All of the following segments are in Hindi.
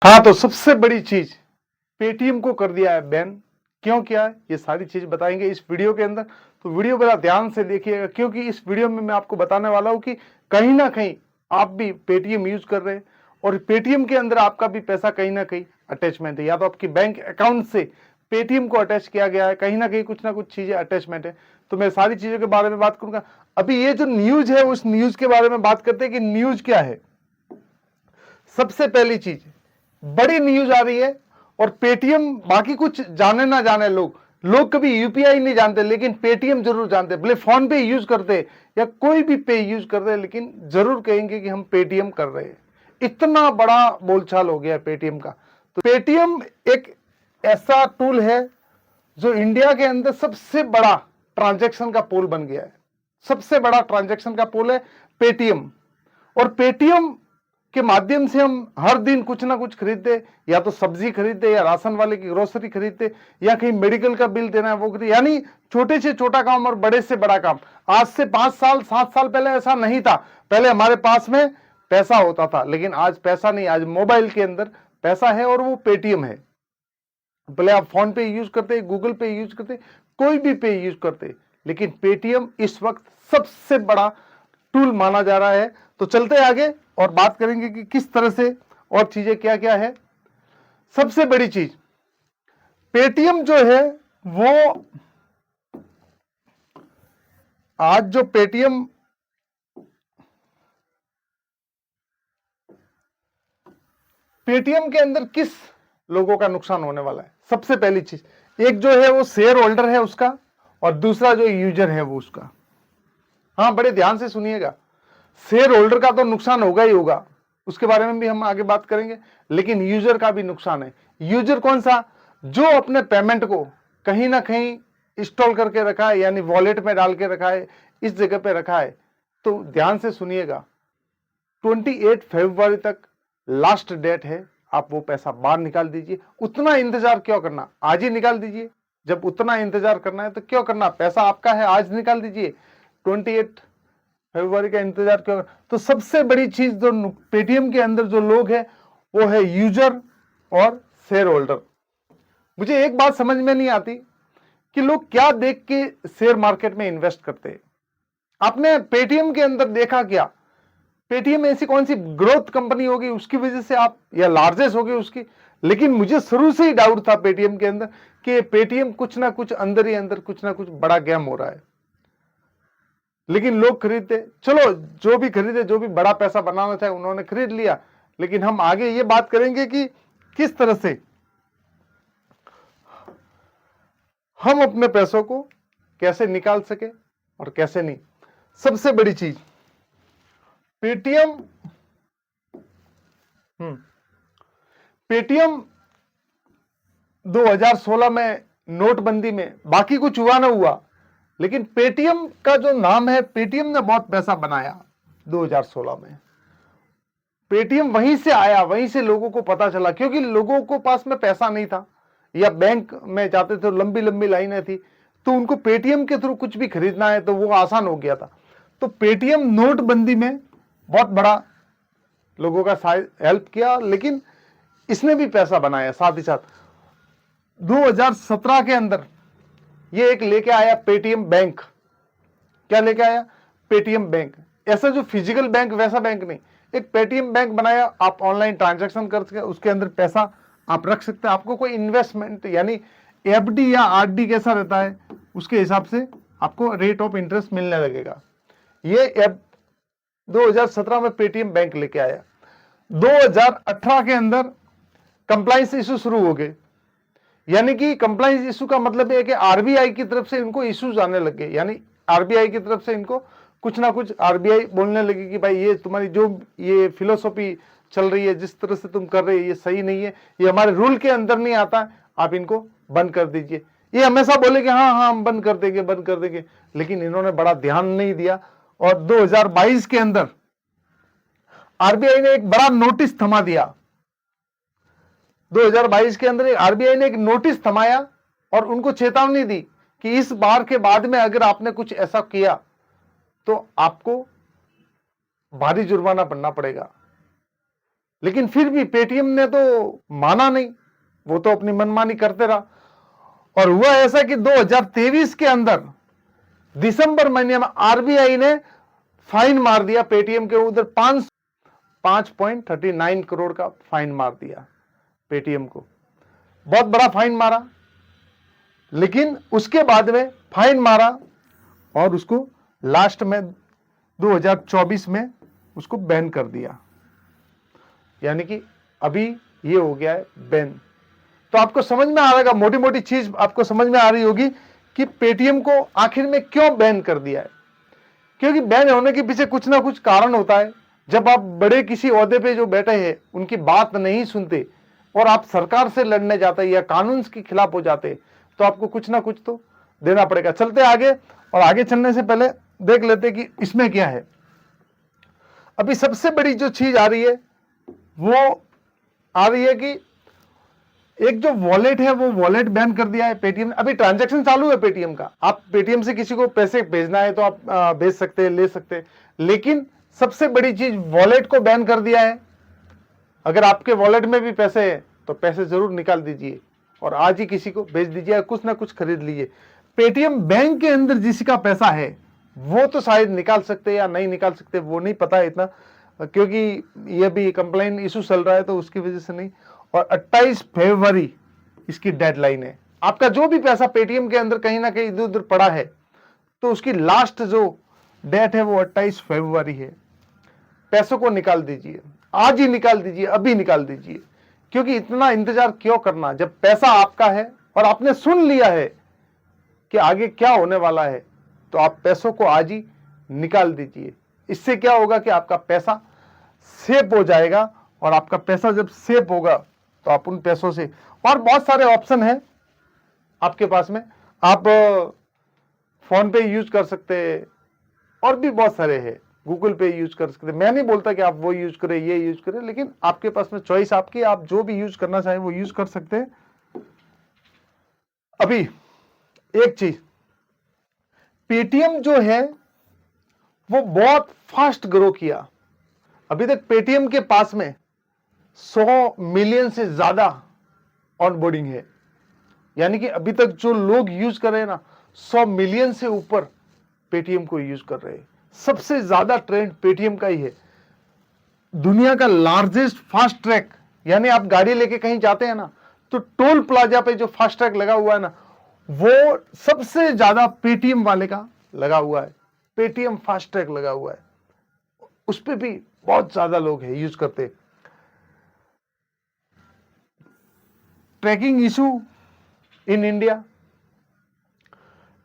हाँ, तो सबसे बड़ी चीज पेटीएम को कर दिया है बैन। क्यों किया है ये सारी चीज बताएंगे इस वीडियो के अंदर। तो वीडियो बड़ा ध्यान से देखिएगा, क्योंकि इस वीडियो में मैं आपको बताने वाला हूं कि कहीं ना कहीं आप भी पेटीएम यूज कर रहे हैं और पेटीएम के अंदर आपका भी पैसा कहीं ना कहीं अटैचमेंट है, या तो आपकी बैंक अकाउंट से पेटीएम को अटैच किया गया है, कहीं ना कुछ चीजें अटैचमेंट है। तो मैं सारी चीजों के बारे में बात करूंगा। अभी ये जो न्यूज है उस न्यूज के बारे में बात करते हैं कि न्यूज क्या है। सबसे पहली चीज, बड़ी न्यूज आ रही है। और पेटीएम, बाकी कुछ जाने ना जाने लोग कभी यूपीआई नहीं जानते, लेकिन पेटीएम जरूर जानते हैं। भले फोन पे यूज करते या कोई भी पे यूज करते हैं, लेकिन जरूर कहेंगे कि हम पेटीएम कर रहे हैं। इतना बड़ा बोलचाल हो गया है पेटीएम का। तो पेटीएम एक ऐसा टूल है जो इंडिया के अंदर सबसे बड़ा ट्रांजैक्शन का पोल बन गया है। सबसे बड़ा ट्रांजैक्शन का पोल है पेटीएम। और पेटीएम के माध्यम से हम हर दिन कुछ ना कुछ खरीदते, या तो सब्जी खरीदते, या राशन वाले की ग्रोसरी खरीदते, या कहीं मेडिकल का बिल देना है वो खरीदते। यानी छोटे से छोटा काम और बड़े से बड़ा काम। आज से 5 साल 7 साल पहले ऐसा नहीं था। पहले हमारे पास में पैसा होता था, लेकिन आज पैसा नहीं, आज मोबाइल के अंदर पैसा है और वो पेटीएम है। भले आप फोन पे यूज करते, गूगल पे यूज करते, कोई भी पे यूज करते, लेकिन पेटीएम इस वक्त सबसे बड़ा टूल माना जा रहा है। तो चलते आगे और बात करेंगे कि किस तरह से और चीजें क्या क्या है। सबसे बड़ी चीज, पेटीएम जो है वो आज जो पेटीएम के अंदर किस लोगों का नुकसान होने वाला है। सबसे पहली चीज, एक जो है वो शेयर होल्डर है उसका, और दूसरा जो यूजर है वो उसका। हाँ, बड़े ध्यान से सुनिएगा। शेयर होल्डर का तो नुकसान होगा ही होगा, उसके बारे में भी हम आगे बात करेंगे, लेकिन यूजर का भी नुकसान है। यूजर कौन सा? जो अपने पेमेंट को कहीं ना कहीं इंस्टॉल करके रखा है, यानी वॉलेट में डाल के रखा है, इस जगह पे रखा है। तो ध्यान से सुनिएगा, 28 फरवरी तक लास्ट डेट है। आप वो पैसा बाहर निकाल दीजिए। उतना इंतजार क्यों करना, आज ही निकाल दीजिए। जब उतना इंतजार करना है तो क्यों करना, पैसा आपका है, आज निकाल दीजिए। 28 फरवरी का इंतजार क्यों? तो सबसे बड़ी चीज जो पेटीएम के अंदर जो लोग हैं वो है यूजर और शेयर होल्डर। मुझे एक बात समझ में नहीं आती कि लोग क्या देख के शेयर मार्केट में इन्वेस्ट करते हैं। आपने पेटीएम के अंदर देखा क्या? पेटीएम ऐसी कौन सी ग्रोथ कंपनी होगी उसकी वजह से आप, या लार्जेस्ट होगी उसकी? लेकिन मुझे शुरू से ही डाउट था पेटीएम के अंदर कि पेटीएम कुछ ना कुछ अंदर ही अंदर कुछ ना कुछ बड़ा गेम हो रहा है। लेकिन लोग खरीदते, चलो जो भी खरीदे, जो भी बड़ा पैसा बनाना चाहे उन्होंने खरीद लिया। लेकिन हम आगे ये बात करेंगे कि किस तरह से हम अपने पैसों को कैसे निकाल सके और कैसे नहीं। सबसे बड़ी चीज, पेटीएम पेटीएम 2016 में नोटबंदी में, बाकी कुछ हुआ ना हुआ, लेकिन पेटीएम का जो नाम है, पेटीएम ने बहुत पैसा बनाया 2016 में। पेटीएम वहीं से आया, वहीं से लोगों को पता चला, क्योंकि लोगों को पास में पैसा नहीं था, या बैंक में जाते थे, लंबी लंबी लाइनें थी, तो उनको पेटीएम के थ्रू कुछ भी खरीदना है तो वो आसान हो गया था। तो पेटीएम नोटबंदी में बहुत बड़ा लोगों का हेल्प किया, लेकिन इसने भी पैसा बनाया साथ ही साथ। 2017 के अंदर ये एक लेके आया पेटीएम बैंक। क्या लेके आया? Paytm bank. ऐसा जो फिजिकल बैंक वैसा बैंक नहीं, एक पेटीएम बैंक बनाया। आप ऑनलाइन ट्रांजैक्शन करके उसके अंदर पैसा आप रख सकते हैं। आपको कोई इन्वेस्टमेंट, यानी एफडी या आरडी कैसा रहता है, उसके हिसाब से आपको रेट ऑफ इंटरेस्ट मिलने लगेगा। ये 2017 में पेटीएम बैंक लेके आया। 2018 के अंदर कंप्लायंस इशू शुरू हो गए। यानी कि कंप्लायंस इशू का मतलब है कि आरबीआई की तरफ से इनको इश्यूज आने लग गए, यानी आरबीआई की तरफ से इनको कुछ ना कुछ, आरबीआई बोलने लगी कि भाई ये तुम्हारी जो ये फिलोसॉफी चल रही है, जिस तरह से तुम कर रहे हो, ये सही नहीं है, ये हमारे रूल के अंदर नहीं आता है, आप इनको बंद कर दीजिए। ये हमेशा बोले कि हाँ हाँ हम बंद कर देंगे, बंद कर देंगे, लेकिन इन्होंने बड़ा ध्यान नहीं दिया। और 2022 के अंदर आरबीआई ने एक बड़ा नोटिस थमा दिया। 2022 के अंदर आरबीआई ने एक नोटिस थमाया और उनको चेतावनी दी कि इस बार के बाद में अगर आपने कुछ ऐसा किया तो आपको भारी जुर्माना भरना पड़ेगा। लेकिन फिर भी पेटीएम ने तो माना नहीं, वो तो अपनी मनमानी करते रहा। और हुआ ऐसा कि 2023 के अंदर दिसंबर महीने में आरबीआई ने फाइन मार दिया पेटीएम के उधर 5.39 करोड़ का फाइन मार दिया पेटीएम को, बहुत बड़ा फाइन मारा। लेकिन उसके बाद में फाइन मारा और उसको लास्ट में 2024 में उसको बैन कर दिया, यानी कि अभी ये हो गया है बैन। तो आपको समझ में आ रहा है, मोटी मोटी चीज आपको समझ में आ रही होगी कि पेटीएम को आखिर में क्यों बैन कर दिया है। क्योंकि बैन होने के पीछे कुछ ना कुछ कारण होता है। जब आप बड़े किसी ओहदे पे जो बैठे हैं उनकी बात नहीं सुनते और आप सरकार से लड़ने जाते या कानून के खिलाफ हो जाते, तो आपको कुछ ना कुछ तो देना पड़ेगा। चलते आगे, और आगे चलने से पहले देख लेते कि इसमें क्या है। अभी सबसे बड़ी जो चीज आ रही है वो आ रही है कि एक जो वॉलेट है वो वॉलेट बैन कर दिया है पेटीएम। अभी ट्रांजैक्शन चालू है पेटीएम का, आप पेटीएम से किसी को पैसे भेजना है तो आप भेज सकते हैं, ले सकते हैं। लेकिन सबसे बड़ी चीज वॉलेट को बैन कर दिया है। अगर आपके वॉलेट में भी पैसे हैं तो पैसे जरूर निकाल दीजिए और आज ही किसी को भेज दीजिए, कुछ ना कुछ खरीद लीजिए। पेटीएम बैंक के अंदर जिसका पैसा है वो तो शायद निकाल सकते या नहीं निकाल सकते, वो नहीं पता इतना, क्योंकि ये भी कंप्लेन इशू चल रहा है तो उसकी वजह से नहीं। और 28 फरवरी इसकी डेडलाइन है। आपका जो भी पैसा पेटीएम के अंदर कहीं ना कहीं इधर उधर पड़ा है तो उसकी लास्ट जो डेट है वो 28 फरवरी है। पैसों को निकाल दीजिए, आज ही निकाल दीजिए, अभी निकाल दीजिए। क्योंकि इतना इंतजार क्यों करना, जब पैसा आपका है और आपने सुन लिया है कि आगे क्या होने वाला है, तो आप पैसों को आज ही निकाल दीजिए। इससे क्या होगा कि आपका पैसा सेफ हो जाएगा, और आपका पैसा जब सेफ होगा तो आप उन पैसों से, और बहुत सारे ऑप्शन है आपके पास में, आप फोन पे यूज कर सकते हैं और भी बहुत सारे हैं, गूगल पे यूज कर सकते हैं। मैं नहीं बोलता कि आप वो यूज करें, ये यूज करें, लेकिन आपके पास में चॉइस आपकी, आप जो भी यूज करना चाहें वो यूज कर सकते हैं। अभी एक चीज, पेटीएम जो है वो बहुत फास्ट ग्रो किया। अभी तक पेटीएम के पास में 100 मिलियन से ज्यादा ऑनबोर्डिंग है, यानी कि अभी तक जो लोग यूज कर रहे हैं ना, 100 मिलियन से ऊपर पेटीएम को यूज कर रहे हैं। सबसे ज्यादा ट्रेंड पेटीएम का ही है। दुनिया का लार्जेस्ट फास्ट ट्रैक, यानी आप गाड़ी लेके कहीं जाते हैं ना, तो टोल प्लाजा पे जो फास्ट ट्रैक लगा हुआ है ना, वो सबसे ज्यादा पेटीएम वाले का लगा हुआ है। पेटीएम फास्ट ट्रैक लगा हुआ है, उस पे भी बहुत ज्यादा लोग है यूज करते। Tracking issue in India,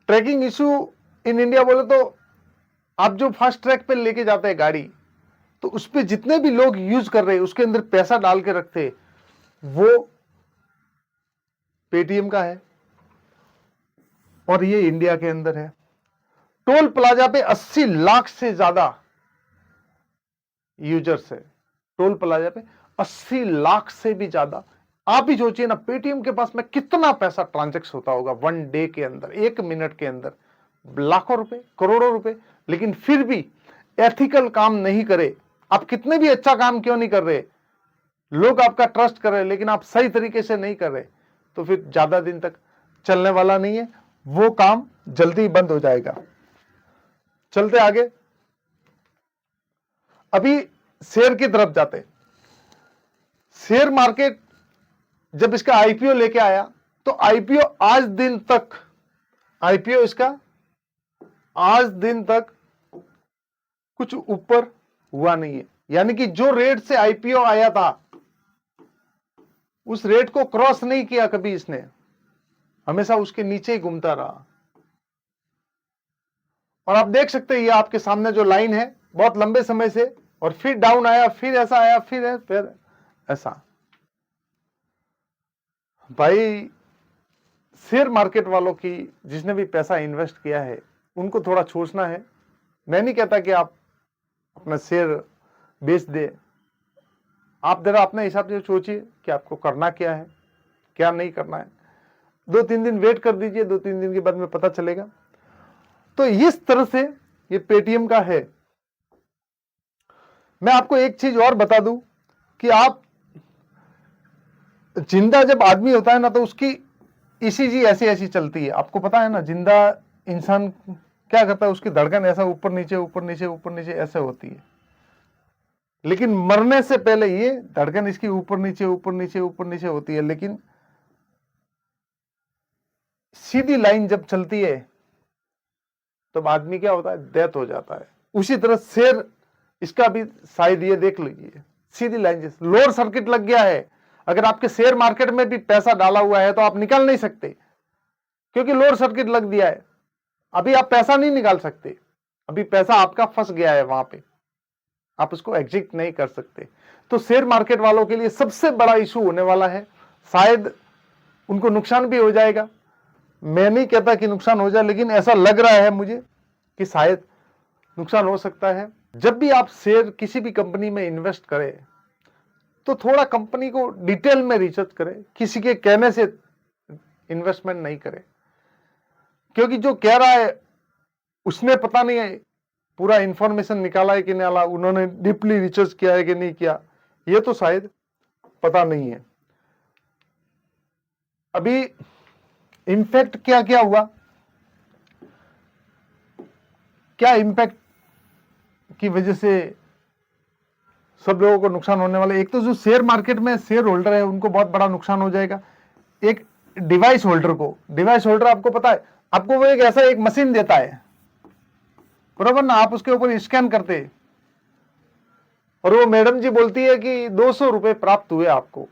tracking issue in India बोले तो आप जो फास्ट ट्रैक पे लेके जाते हैं गाड़ी, तो उस पे जितने भी लोग यूज कर रहे हैं उसके अंदर पैसा डाल के रखते हैं, वो पेटीएम का है, और ये इंडिया के अंदर है। टोल प्लाजा पे 80 लाख से ज्यादा यूजर्स है। टोल प्लाजा पे 80 लाख से भी ज्यादा। आप ही सोचिए ना, पेटीएम के पास में कितना पैसा ट्रांजैक्शन होता होगा वन डे के अंदर, एक मिनट के अंदर, लाखों रुपए, करोड़ों रुपए। लेकिन फिर भी एथिकल काम नहीं करे, आप कितने भी अच्छा काम क्यों नहीं कर रहे, लोग आपका ट्रस्ट कर रहे, लेकिन आप सही तरीके से नहीं कर रहे, तो फिर ज्यादा दिन तक चलने वाला नहीं है, वो काम जल्दी बंद हो जाएगा। चलते आगे, अभी शेयर की तरफ जाते। शेयर मार्केट जब इसका आईपीओ लेके आया, तो आईपीओ आज दिन तक, आईपीओ इसका आज दिन तक कुछ ऊपर हुआ नहीं है। यानी कि जो रेट से आईपीओ आया था उस रेट को क्रॉस नहीं किया कभी इसने, हमेशा उसके नीचे ही घूमता रहा। और आप देख सकते हैं ये आपके सामने जो लाइन है बहुत लंबे समय से, और फिर डाउन आया, फिर ऐसा आया, फिर ऐसा। भाई शेयर मार्केट वालों की, जिसने भी पैसा इन्वेस्ट किया है, उनको थोड़ा सोचना है। मैं नहीं कहता कि आप अपना शेयर बेच दे, आप जरा अपने हिसाब से सोचिए कि आपको करना क्या है, क्या नहीं करना है। 2-3 दिन वेट कर दीजिए, 2-3 दिन के बाद में पता चलेगा। तो इस तरह से ये पेटीएम का है। मैं आपको एक चीज और बता दूं कि आप जिंदा जब आदमी होता है ना तो उसकी ईसीजी ऐसी ऐसी चलती है, आपको पता है ना। जिंदा इंसान क्या करता है, उसकी धड़कन ऐसा ऊपर नीचे ऊपर नीचे ऊपर नीचे ऐसे होती है, लेकिन मरने से पहले ये धड़कन इसकी ऊपर नीचे ऊपर नीचे ऊपर नीचे होती है, लेकिन सीधी लाइन जब चलती है तब आदमी क्या होता है, डेथ हो जाता है। उसी तरह शेर, इसका भी शायद ये देख लीजिए, सीधी लाइन जैसे लोअर सर्किट लग गया है। अगर आपके शेयर मार्केट में भी पैसा डाला हुआ है तो आप निकाल नहीं सकते, क्योंकि लोअर सर्किट लग दिया है। अभी आप पैसा नहीं निकाल सकते, अभी पैसा आपका फंस गया है वहां पे, आप उसको एग्जिट नहीं कर सकते। तो शेयर मार्केट वालों के लिए सबसे बड़ा इशू होने वाला है, शायद उनको नुकसान भी हो जाएगा। मैं नहीं कहता कि नुकसान हो जाए, लेकिन ऐसा लग रहा है मुझे कि शायद नुकसान हो सकता है। जब भी आप शेयर किसी भी कंपनी में इन्वेस्ट करें तो थोड़ा कंपनी को डिटेल में रिसर्च करें, किसी के कहने से इन्वेस्टमेंट नहीं करें, क्योंकि जो कह रहा है उसने पता नहीं है पूरा इंफॉर्मेशन निकाला है कि नहीं निकाला, उन्होंने डीपली रिसर्च किया है कि नहीं किया, ये तो शायद पता नहीं है। अभी इम्पैक्ट क्या क्या हुआ, क्या इम्पैक्ट की वजह से सब लोगों को नुकसान होने वाला है। एक तो जो शेयर मार्केट में शेयर होल्डर है उनको बहुत बड़ा नुकसान हो जाएगा। एक डिवाइस होल्डर को, डिवाइस होल्डर आपको पता है, आपको वो एक ऐसा एक मशीन देता है, बरोबर ना, आप उसके ऊपर स्कैन करते हैं और वो मैडम जी बोलती है कि 200 रुपए प्राप्त हुए आपको,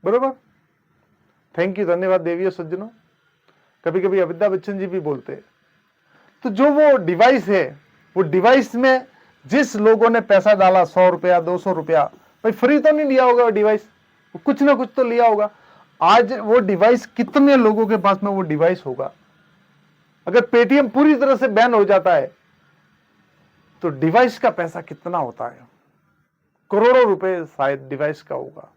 बरोबर। थैंक यू, धन्यवाद देवियों सज्जनों। कभी कभी अमिताभ बच्चन जी भी बोलते हैं। तो जो वो डिवाइस है, वो डिवाइस में जिस लोगों ने पैसा डाला 100 रुपया 200 रुपया, भाई फ्री तो नहीं लिया होगा वो डिवाइस, कुछ ना कुछ तो लिया होगा। आज वो डिवाइस कितने लोगों के पास में वो डिवाइस होगा। अगर पेटीएम पूरी तरह से बैन हो जाता है तो डिवाइस का पैसा कितना होता है, करोड़ों रुपए शायद डिवाइस का होगा।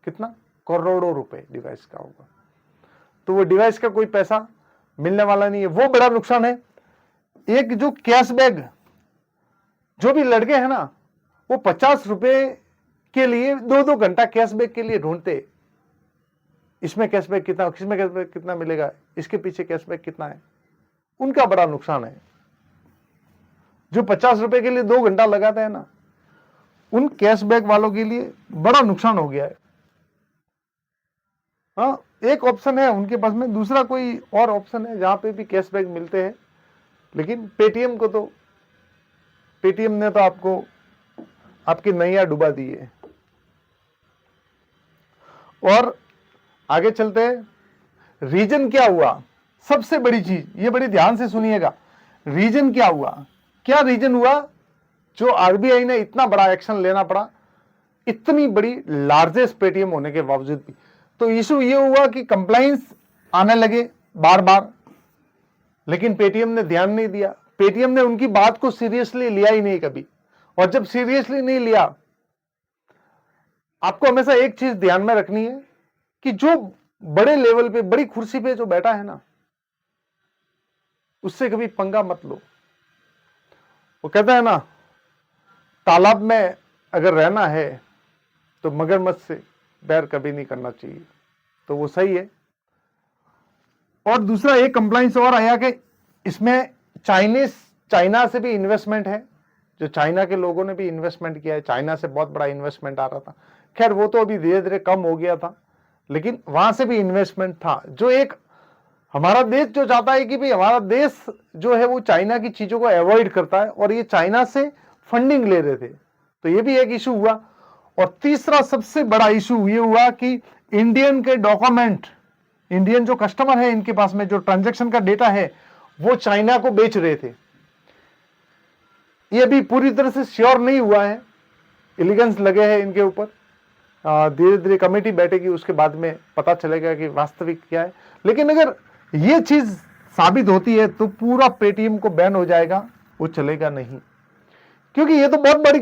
कितना, करोड़ों रुपए डिवाइस का होगा। तो वो डिवाइस का कोई पैसा मिलने वाला नहीं है, वो बड़ा नुकसान है। एक जो कैशबैक, जो भी लड़के हैं ना, वो 50 रुपए के लिए 2-2 घंटा कैशबैक के लिए ढूंढते, इसमें कैशबैक कितना, किसमें कैशबैक कितना मिलेगा, इसके पीछे कैशबैक कितना है, उनका बड़ा नुकसान है। जो 50 रुपए के लिए 2 घंटा लगाते हैं ना, उन कैशबैक वालों के लिए बड़ा नुकसान हो गया है। हाँ, एक ऑप्शन है उनके पास में, दूसरा कोई और ऑप्शन है जहां पे भी कैशबैक मिलते हैं, लेकिन पेटीएम को तो, पेटीएम ने तो आपको आपकी नैया डुबा दी है। और आगे चलते हैं। रीजन क्या हुआ, सबसे बड़ी चीज, ये बड़ी ध्यान से सुनिएगा। रीजन क्या हुआ, क्या रीजन हुआ जो आरबीआई ने इतना बड़ा एक्शन लेना पड़ा, इतनी बड़ी लार्जेस्ट पेटीएम होने के बावजूद भी। तो इशू ये हुआ कि कंप्लाइंस आने लगे बार बार, लेकिन पेटीएम ने ध्यान नहीं दिया। पेटीएम ने उनकी बात को सीरियसली लिया ही नहीं कभी। और जब सीरियसली नहीं लिया, आपको हमेशा एक चीज ध्यान में रखनी है कि जो बड़े लेवल पे, बड़ी कुर्सी पे जो बैठा है ना, उससे कभी पंगा मत लो। वो कहता है ना, तालाब में अगर रहना है तो मगरमच्छ से बैर कभी नहीं करना चाहिए। तो वो सही है। और दूसरा एक कंप्लाइंस और आया कि इसमें चाइना से भी इन्वेस्टमेंट है, जो चाइना के लोगों ने भी इन्वेस्टमेंट किया है। चाइना से बहुत बड़ा इन्वेस्टमेंट आ रहा था, खैर वो तो अभी धीरे धीरे कम हो गया था, लेकिन वहां से भी इन्वेस्टमेंट था। जो एक हमारा देश जो चाहता है कि भाई हमारा देश जो है वो चाइना की चीजों को अवॉइड करता है, और ये चाइना से फंडिंग ले रहे थे, तो ये भी एक इशू हुआ। और तीसरा सबसे बड़ा इशू ये हुआ कि इंडियन के डॉक्यूमेंट, इंडियन जो कस्टमर है इनके पास में जो ट्रांजैक्शन का डेटा है वो चाइना को बेच रहे थे। ये भी पूरी तरह से श्योर नहीं हुआ है, एलिगेंस लगे हैं इनके ऊपर। धीरे धीरे कमेटी बैठेगी, उसके बाद में पता चलेगा कि वास्तविक क्या है। लेकिन अगर ये चीज साबित होती है तो पूरा पेटीएम को बैन हो जाएगा, वो चलेगा नहीं, क्योंकि ये तो बहुत बड़ी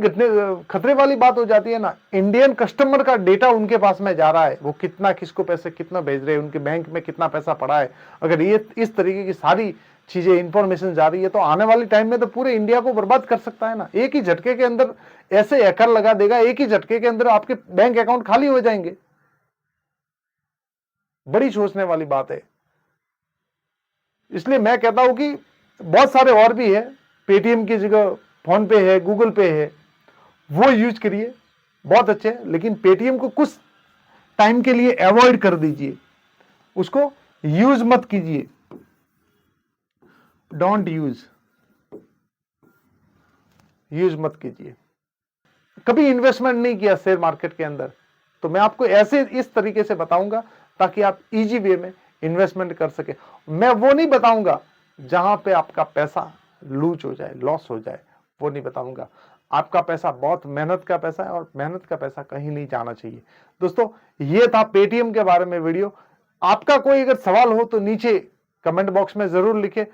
खतरे वाली बात हो जाती है ना। इंडियन कस्टमर का डेटा उनके पास में जा रहा है, वो कितना, किसको पैसे कितना भेज रहे हैं, उनके बैंक में कितना पैसा पड़ा है। अगर ये इस तरीके की सारी चीजें इंफॉर्मेशन जा रही है, तो आने वाले टाइम में तो पूरे इंडिया को बर्बाद कर सकता है ना। एक ही झटके के अंदर ऐसे हैकर लगा देगा, एक ही झटके के अंदर आपके बैंक अकाउंट खाली हो जाएंगे। बड़ी सोचने वाली बात है। इसलिए मैं कहता हूं कि बहुत सारे और भी है, पेटीएम की जगह फोन पे है, गूगल पे है, वो यूज करिए, बहुत अच्छे है। लेकिन पेटीएम को कुछ टाइम के लिए अवॉइड कर दीजिए, उसको यूज मत कीजिए, डोंट यूज मत कीजिए। कभी इन्वेस्टमेंट नहीं किया शेयर मार्केट के अंदर, तो मैं आपको ऐसे इस तरीके से बताऊंगा ताकि आप इजी वे में इन्वेस्टमेंट कर सके। मैं वो नहीं बताऊंगा जहां पे आपका पैसा लूज हो जाए, लॉस हो जाए, वो नहीं बताऊंगा। आपका पैसा बहुत मेहनत का पैसा है और मेहनत का पैसा कहीं नहीं जाना चाहिए। दोस्तों, ये था पेटीएम के बारे में वीडियो। आपका कोई अगर सवाल हो तो नीचे कमेंट बॉक्स में जरूर लिखे